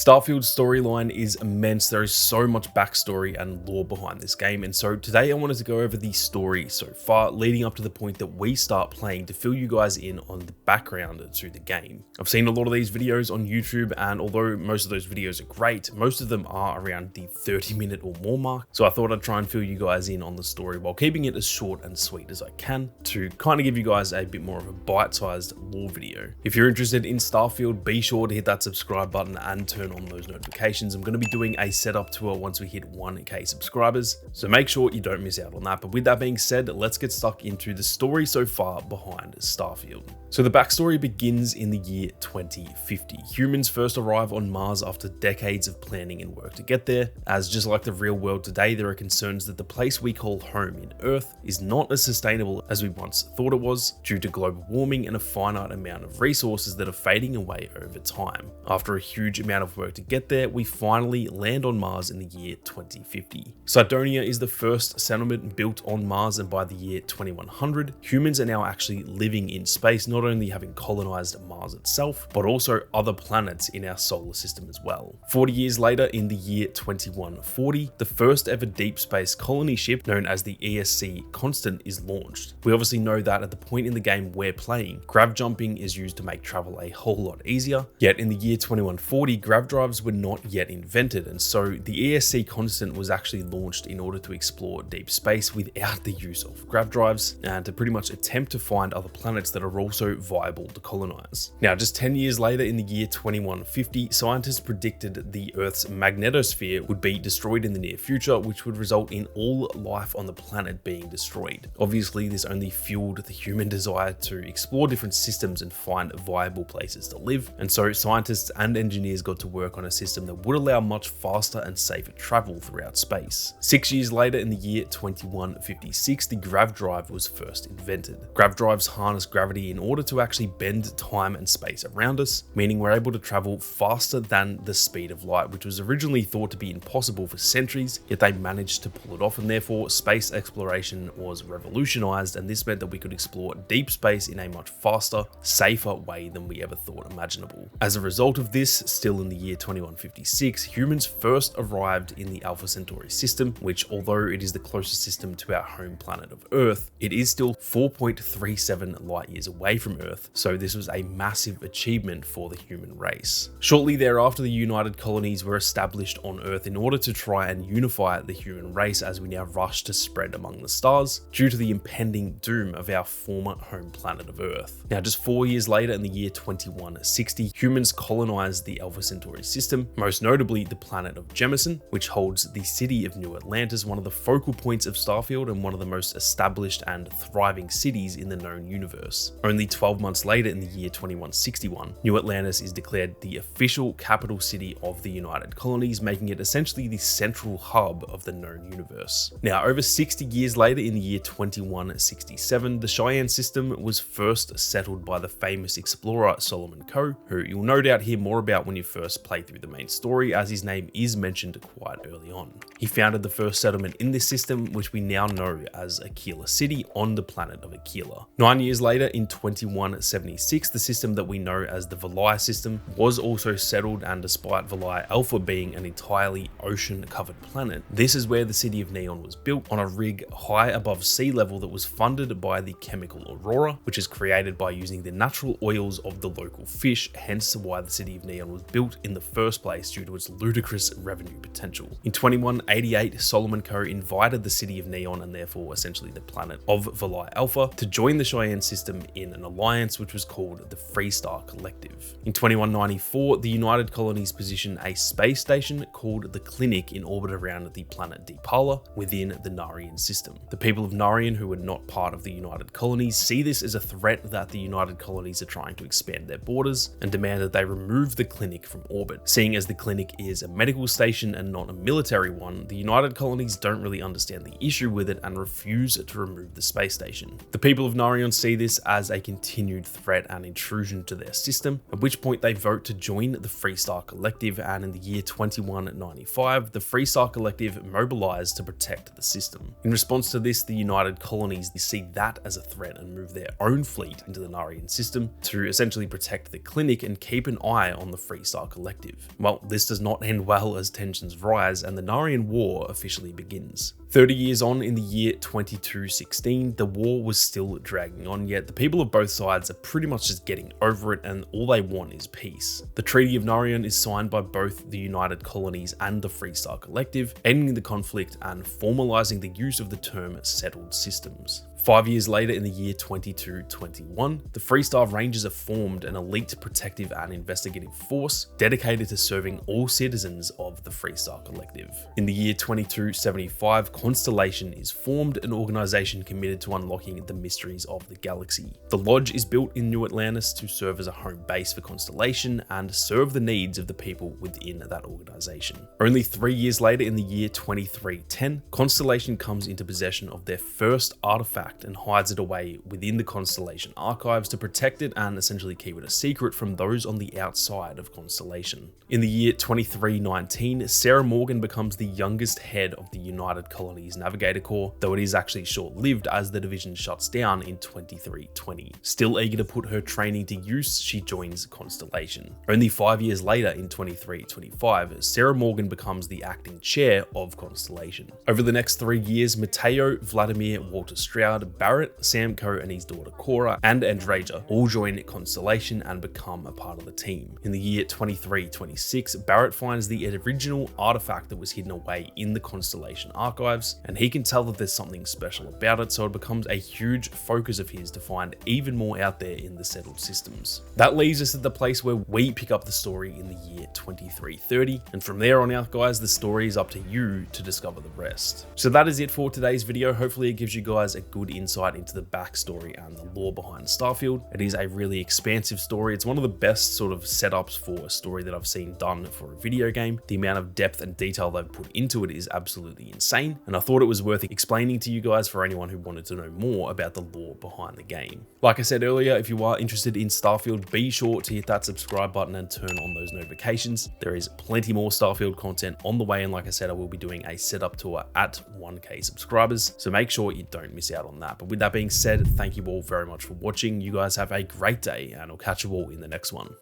Starfield's storyline is immense. There is so much backstory and lore behind this game, and so today I wanted to go over the story so far leading up to the point that we start playing to fill you guys in on the background to the game. I've seen a lot of these videos on YouTube, and although most of those videos are great, most of them are around the 30-minute or more mark, so I thought I'd try and fill you guys in on the story while keeping it as short and sweet as I can to kind of give you guys a bit more of a bite-sized lore video. If you're interested in Starfield, be sure to hit that subscribe button and turn on those notifications. I'm going to be doing a setup tour once we hit 1k subscribers, so make sure you don't miss out on that. But with that being said, let's get stuck into the story so far behind Starfield. So the backstory begins in the year 2050. Humans first arrive on Mars after decades of planning and work to get there, as just like the real world today, there are concerns that the place we call home in Earth is not as sustainable as we once thought it was, due to global warming and a finite amount of resources that are fading away over time. After a huge amount of work to get there, we finally land on Mars in the year 2050. Cydonia is the first settlement built on Mars, and by the year 2100, humans are now actually living in space, not only having colonized Mars itself, but also other planets in our solar system as well. 40 years later, in the year 2140, the first ever deep space colony ship known as the ESC Constant is launched. We obviously know that at the point in the game we're playing, grav jumping is used to make travel a whole lot easier, yet in the year 2140, grav drives were not yet invented, and so the ESC Constant was actually launched in order to explore deep space without the use of grav drives, and to pretty much attempt to find other planets that are also viable to colonize. Now, just 10 years later, in the year 2150, scientists predicted the Earth's magnetosphere would be destroyed in the near future, which would result in all life on the planet being destroyed. Obviously, this only fueled the human desire to explore different systems and find viable places to live, and so scientists and engineers got to work on a system that would allow much faster and safer travel throughout space. 6 years later, in the year 2156, the grav drive was first invented. Grav drives harness gravity in order to actually bend time and space around us, meaning we're able to travel faster than the speed of light, which was originally thought to be impossible for centuries, yet they managed to pull it off, and therefore space exploration was revolutionized, and this meant that we could explore deep space in a much faster, safer way than we ever thought imaginable. As a result of this, still in the year 2156, humans first arrived in the Alpha Centauri system, which, although it is the closest system to our home planet of Earth, it is still 4.37 light years away from Earth, so this was a massive achievement for the human race. Shortly thereafter, the United Colonies were established on Earth in order to try and unify the human race as we now rush to spread among the stars due to the impending doom of our former home planet of Earth. Now, just 4 years later, in the year 2160, humans colonized the Alpha Centauri system, most notably the planet of Jemison, which holds the city of New Atlantis, one of the focal points of Starfield and one of the most established and thriving cities in the known universe. Only 12 months later, in the year 2161, New Atlantis is declared the official capital city of the United Colonies, making it essentially the central hub of the known universe. Now, over 60 years later, in the year 2167, the Cheyenne system was first settled by the famous explorer Solomon Coe, who you'll no doubt hear more about when you first play through the main story, as his name is mentioned quite early on. He founded the first settlement in this system, which we now know as Aquila City on the planet of Aquila. 9 years later, in 2176, the system that we know as the Valai system was also settled, and despite Valai Alpha being an entirely ocean-covered planet, this is where the city of Neon was built, on a rig high above sea level that was funded by the chemical Aurora, which is created by using the natural oils of the local fish, hence why the city of Neon was built in the first place, due to its ludicrous revenue potential. In 2188, Solomon Coe invited the city of Neon, and therefore essentially the planet of Valai Alpha, to join the Cheyenne system in an alliance which was called the Freestar Collective. In 2194, the United Colonies positioned a space station called the Clinic in orbit around the planet Deepala within the Narian system. The people of Narian, who were not part of the United Colonies, see this as a threat that the United Colonies are trying to expand their borders, and demand that they remove the Clinic from orbit. Seeing as the Clinic is a medical station and not a military one, the United Colonies don't really understand the issue with it and refuse to remove the space station. The people of Narion see this as a continued threat and intrusion to their system, at which point they vote to join the Freestar Collective, and in the year 2195, the Freestar Collective mobilized to protect the system. In response to this, the United Colonies see that as a threat and move their own fleet into the Narian system to essentially protect the Clinic and keep an eye on the Freestar Collective Collective. Well, this does not end well as tensions rise and the Narian War officially begins. 30 years on, in the year 2216, the war was still dragging on, yet the people of both sides are pretty much just getting over it and all they want is peace. The Treaty of Narion is signed by both the United Colonies and the Freestar Collective, ending the conflict and formalizing the use of the term settled systems. 5 years later, in the year 2221, the Freestar Rangers are formed, an elite protective and investigative force dedicated to serving all citizens of the Freestar Collective. In the year 2275, Constellation is formed, an organization committed to unlocking the mysteries of the galaxy. The Lodge is built in New Atlantis to serve as a home base for Constellation and serve the needs of the people within that organization. Only 3 years later, in the year 2310, Constellation comes into possession of their first artifact and hides it away within the Constellation archives to protect it and essentially keep it a secret from those on the outside of Constellation. In the year 2319, Sarah Morgan becomes the youngest head of the United Colonies Navigator Corps, though it is actually short-lived as the division shuts down in 2320. Still eager to put her training to use, she joins Constellation. Only 5 years later, in 2325, Sarah Morgan becomes the acting chair of Constellation. Over the next 3 years, Mateo, Vladimir, Walter Stroud, Barrett, Samco and his daughter Cora, and Andreja all join Constellation and become a part of the team. In the year 2326, Barrett finds the original artifact that was hidden away in the Constellation archives, and he can tell that there's something special about it, so it becomes a huge focus of his to find even more out there in the settled systems. That leaves us at the place where we pick up the story in the year 2330, and from there on out, guys, the story is up to you to discover the rest. So that is it for today's video. Hopefully it gives you guys a good insight into the backstory and the lore behind Starfield. It is a really expansive story. It's one of the best sort of setups for a story that I've seen done for a video game. The amount of depth and detail they've put into it is absolutely insane, and I thought it was worth explaining to you guys for anyone who wanted to know more about the lore behind the game. Like I said earlier, if you are interested in Starfield, be sure to hit that subscribe button and turn on those notifications. There is plenty more Starfield content on the way, and like I said, I will be doing a setup tour at 1K subscribers, so make sure you don't miss out on that. But with that being said, thank you all very much for watching. You guys have a great day, and I'll catch you all in the next one.